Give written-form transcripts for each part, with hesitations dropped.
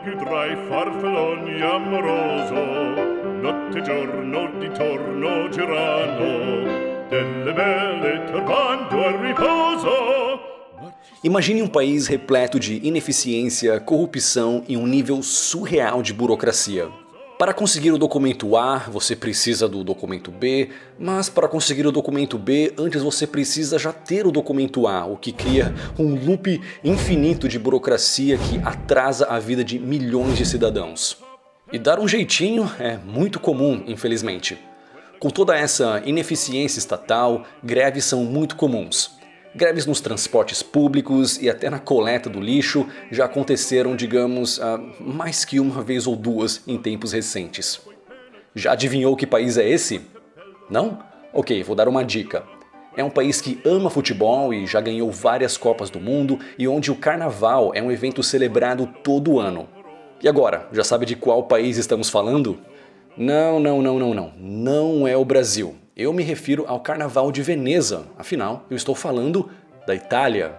più tra i farfalloni amoroso, notte e giorno di torno girano, delle belle turbando al riposo. Imagine um país repleto de ineficiência, corrupção e um nível surreal de burocracia. Para conseguir o documento A, você precisa do documento B, mas para conseguir o documento B, antes você precisa já ter o documento A, o que cria um loop infinito de burocracia que atrasa a vida de milhões de cidadãos. E dar um jeitinho é muito comum, infelizmente. Com toda essa ineficiência estatal, greves são muito comuns. Greves nos transportes públicos e até na coleta do lixo já aconteceram, digamos, mais que uma vez ou duas em tempos recentes. Já adivinhou que país é esse? Não? Ok, vou dar uma dica. É um país que ama futebol e já ganhou várias Copas do Mundo e onde o Carnaval é um evento celebrado todo ano. E agora, já sabe de qual país estamos falando? Não. Não é o Brasil. Eu me refiro ao Carnaval de Veneza, afinal, eu estou falando da Itália.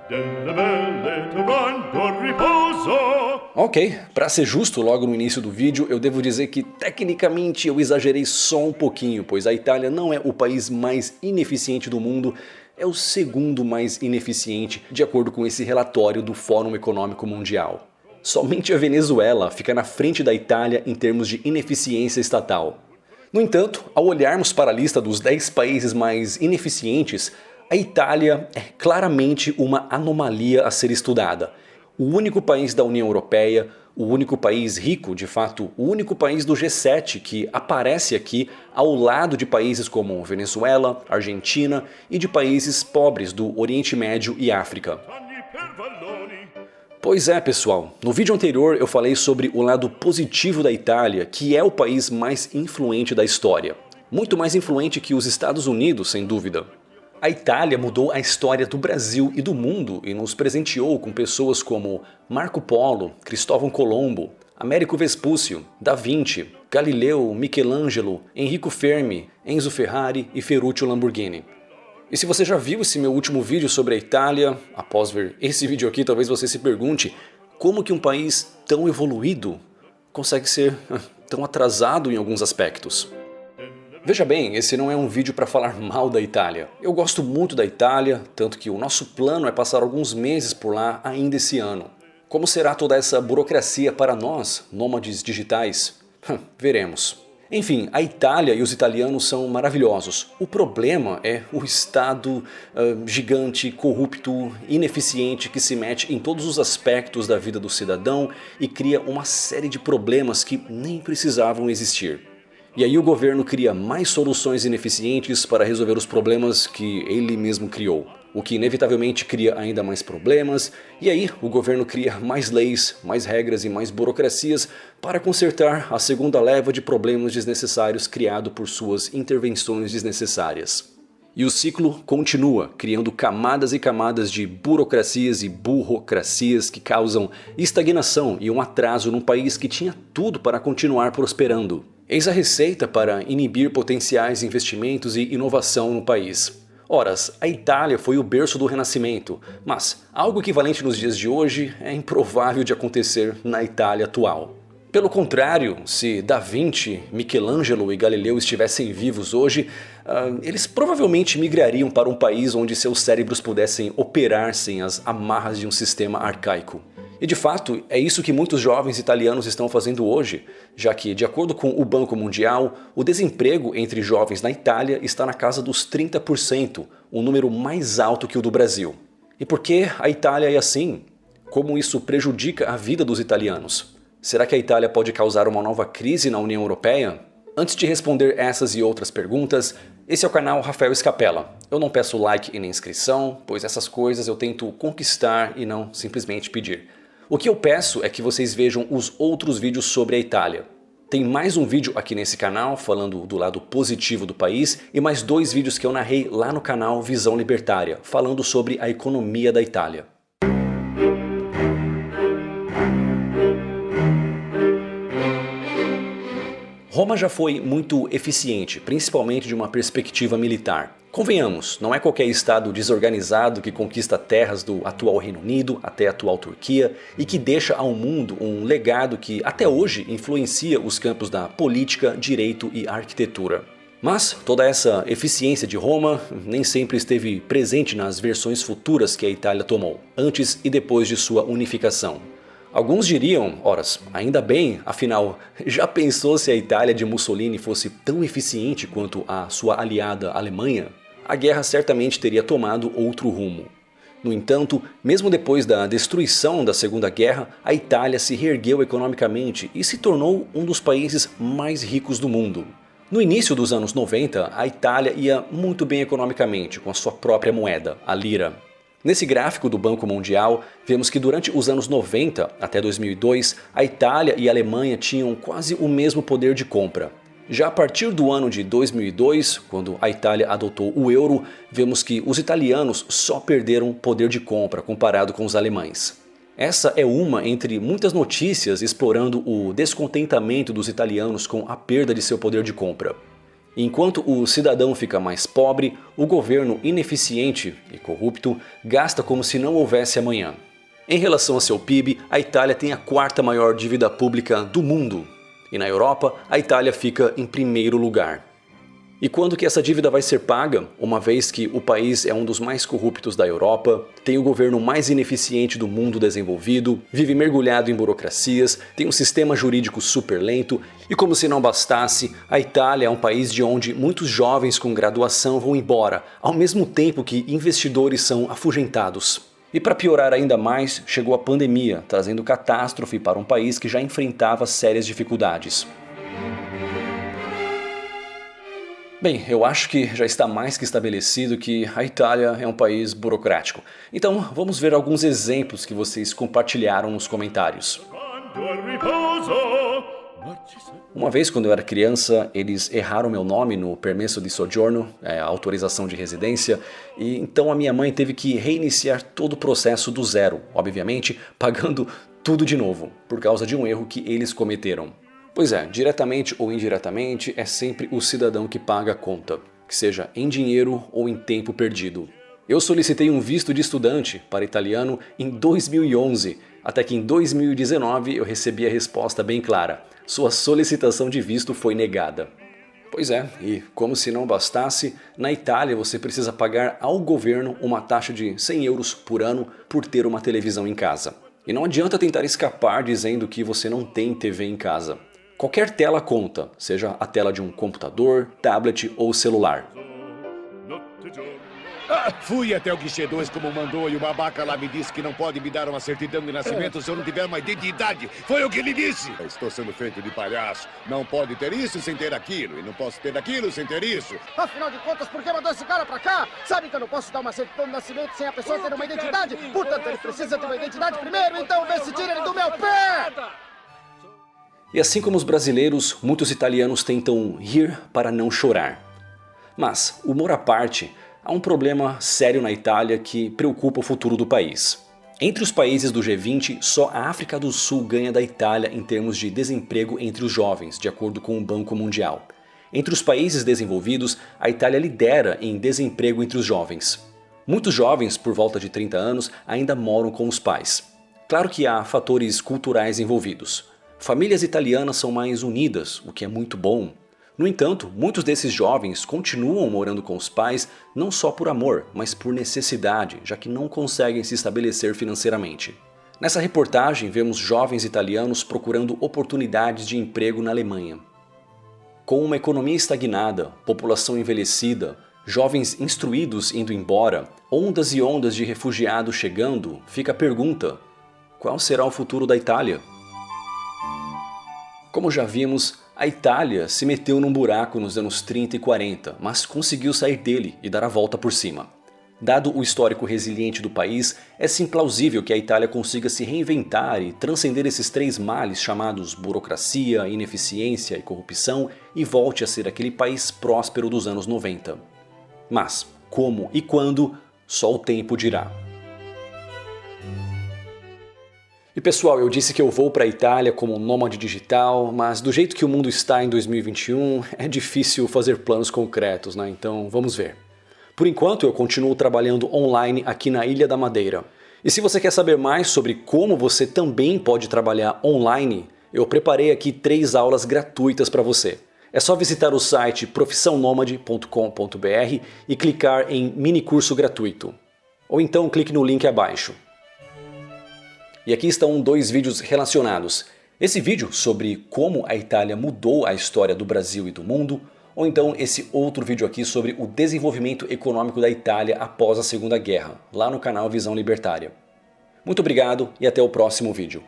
Ok, para ser justo, logo no início do vídeo, eu devo dizer que tecnicamente eu exagerei só um pouquinho, pois a Itália não é o país mais ineficiente do mundo, é o segundo mais ineficiente, de acordo com esse relatório do Fórum Econômico Mundial. Somente a Venezuela fica na frente da Itália em termos de ineficiência estatal. No entanto, ao olharmos para a lista dos 10 países mais ineficientes, a Itália é claramente uma anomalia a ser estudada. O único país da União Europeia, o único país rico, de fato, o único país do G7 que aparece aqui ao lado de países como Venezuela, Argentina e de países pobres do Oriente Médio e África. Pois é, pessoal, no vídeo anterior eu falei sobre o lado positivo da Itália, que é o país mais influente da história. Muito mais influente que os Estados Unidos, sem dúvida. A Itália mudou a história do Brasil e do mundo e nos presenteou com pessoas como Marco Polo, Cristóvão Colombo, Américo Vespúcio, Da Vinci, Galileu, Michelangelo, Enrico Fermi, Enzo Ferrari e Ferruccio Lamborghini. E se você já viu esse meu último vídeo sobre a Itália, após ver esse vídeo aqui, talvez você se pergunte como que um país tão evoluído consegue ser tão atrasado em alguns aspectos. Veja bem, esse não é um vídeo para falar mal da Itália. Eu gosto muito da Itália, tanto que o nosso plano é passar alguns meses por lá ainda esse ano. Como será toda essa burocracia para nós, nômades digitais? Veremos. Enfim, a Itália e os italianos são maravilhosos. O problema é o Estado gigante, corrupto, ineficiente que se mete em todos os aspectos da vida do cidadão e cria uma série de problemas que nem precisavam existir. E aí o governo cria mais soluções ineficientes para resolver os problemas que ele mesmo criou. O que inevitavelmente cria ainda mais problemas, e aí o governo cria mais leis, mais regras e mais burocracias para consertar a segunda leva de problemas desnecessários criado por suas intervenções desnecessárias. E o ciclo continua, criando camadas e camadas de burocracias e burocracias que causam estagnação e um atraso num país que tinha tudo para continuar prosperando. Eis a receita para inibir potenciais investimentos e inovação no país. Ora, a Itália foi o berço do Renascimento, mas algo equivalente nos dias de hoje é improvável de acontecer na Itália atual. Pelo contrário, se Da Vinci, Michelangelo e Galileu estivessem vivos hoje, eles provavelmente migrariam para um país onde seus cérebros pudessem operar sem as amarras de um sistema arcaico. E de fato, é isso que muitos jovens italianos estão fazendo hoje, já que, de acordo com o Banco Mundial, o desemprego entre jovens na Itália está na casa dos 30%, um número mais alto que o do Brasil. E por que a Itália é assim? Como isso prejudica a vida dos italianos? Será que a Itália pode causar uma nova crise na União Europeia? Antes de responder essas e outras perguntas, esse é o canal Rafael Scapella. Eu não peço like e nem inscrição, pois essas coisas eu tento conquistar e não simplesmente pedir. O que eu peço é que vocês vejam os outros vídeos sobre a Itália. Tem mais um vídeo aqui nesse canal falando do lado positivo do país e mais 2 vídeos que eu narrei lá no canal Visão Libertária, falando sobre a economia da Itália. Roma já foi muito eficiente, principalmente de uma perspectiva militar. Convenhamos, não é qualquer estado desorganizado que conquista terras do atual Reino Unido até a atual Turquia e que deixa ao mundo um legado que até hoje influencia os campos da política, direito e arquitetura. Mas toda essa eficiência de Roma nem sempre esteve presente nas versões futuras que a Itália tomou, antes e depois de sua unificação. Alguns diriam, horas, ainda bem, afinal, já pensou se a Itália de Mussolini fosse tão eficiente quanto a sua aliada Alemanha? A guerra certamente teria tomado outro rumo. No entanto, mesmo depois da destruição da Segunda Guerra, a Itália se reergueu economicamente e se tornou um dos países mais ricos do mundo. No início dos anos 90, a Itália ia muito bem economicamente, com a sua própria moeda, a lira. Nesse gráfico do Banco Mundial, vemos que durante os anos 90 até 2002, a Itália e a Alemanha tinham quase o mesmo poder de compra. Já a partir do ano de 2002, quando a Itália adotou o euro, vemos que os italianos só perderam poder de compra comparado com os alemães. Essa é uma entre muitas notícias explorando o descontentamento dos italianos com a perda de seu poder de compra. Enquanto o cidadão fica mais pobre, o governo ineficiente e corrupto gasta como se não houvesse amanhã. Em relação a seu PIB, a Itália tem a quarta maior dívida pública do mundo. E na Europa, a Itália fica em primeiro lugar. E quando que essa dívida vai ser paga? Uma vez que o país é um dos mais corruptos da Europa, tem o governo mais ineficiente do mundo desenvolvido, vive mergulhado em burocracias, tem um sistema jurídico super lento e, como se não bastasse, a Itália é um país de onde muitos jovens com graduação vão embora, ao mesmo tempo que investidores são afugentados. E para piorar ainda mais, chegou a pandemia, trazendo catástrofe para um país que já enfrentava sérias dificuldades. Bem, eu acho que já está mais que estabelecido que a Itália é um país burocrático. Então vamos ver alguns exemplos que vocês compartilharam nos comentários. Uma vez, quando eu era criança, eles erraram meu nome no permesso de soggiorno, a autorização de residência, e então a minha mãe teve que reiniciar todo o processo do zero, obviamente pagando tudo de novo, por causa de um erro que eles cometeram. Pois é, diretamente ou indiretamente, é sempre o cidadão que paga a conta, que seja em dinheiro ou em tempo perdido. Eu solicitei um visto de estudante para italiano em 2011, até que em 2019 eu recebi a resposta bem clara: sua solicitação de visto foi negada. Pois é, e como se não bastasse, na Itália você precisa pagar ao governo uma taxa de 100 euros por ano por ter uma televisão em casa. E não adianta tentar escapar dizendo que você não tem TV em casa. Qualquer tela conta, seja a tela de um computador, tablet ou celular. Fui até o guichê 2 como mandou e o babaca lá me disse que não pode me dar uma certidão de nascimento se eu não tiver uma identidade. Foi o que ele disse. Estou sendo feito de palhaço. Não pode ter isso sem ter aquilo. E não posso ter aquilo sem ter isso. Afinal de contas, por que mandou esse cara pra cá? Sabe que eu não posso dar uma certidão de nascimento sem a pessoa ter uma identidade? Portanto, ele precisa ter uma identidade primeiro, então vê se tira ele do meu pé! E assim como os brasileiros, muitos italianos tentam rir para não chorar. Mas, humor à parte, há um problema sério na Itália que preocupa o futuro do país. Entre os países do G20, só a África do Sul ganha da Itália em termos de desemprego entre os jovens, de acordo com o Banco Mundial. Entre os países desenvolvidos, a Itália lidera em desemprego entre os jovens. Muitos jovens, por volta de 30 anos, ainda moram com os pais. Claro que há fatores culturais envolvidos. Famílias italianas são mais unidas, o que é muito bom. No entanto, muitos desses jovens continuam morando com os pais não só por amor, mas por necessidade, já que não conseguem se estabelecer financeiramente. Nessa reportagem, vemos jovens italianos procurando oportunidades de emprego na Alemanha. Com uma economia estagnada, população envelhecida, jovens instruídos indo embora, ondas e ondas de refugiados chegando, fica a pergunta: qual será o futuro da Itália? Como já vimos, a Itália se meteu num buraco nos anos 30 e 40, mas conseguiu sair dele e dar a volta por cima. Dado o histórico resiliente do país, é sim plausível que a Itália consiga se reinventar e transcender esses três males chamados burocracia, ineficiência e corrupção e volte a ser aquele país próspero dos anos 90. Mas, como e quando, só o tempo dirá. E pessoal, eu disse que eu vou para a Itália como nômade digital, mas do jeito que o mundo está em 2021, é difícil fazer planos concretos, né? Então vamos ver. Por enquanto, eu continuo trabalhando online aqui na Ilha da Madeira. E se você quer saber mais sobre como você também pode trabalhar online, eu preparei aqui 3 aulas gratuitas para você. É só visitar o site profissãonomade.com.br e clicar em mini curso gratuito. Ou então clique no link abaixo. E aqui estão 2 vídeos relacionados. Esse vídeo sobre como a Itália mudou a história do Brasil e do mundo, ou então esse outro vídeo aqui sobre o desenvolvimento econômico da Itália após a Segunda Guerra, lá no canal Visão Libertária. Muito obrigado e até o próximo vídeo.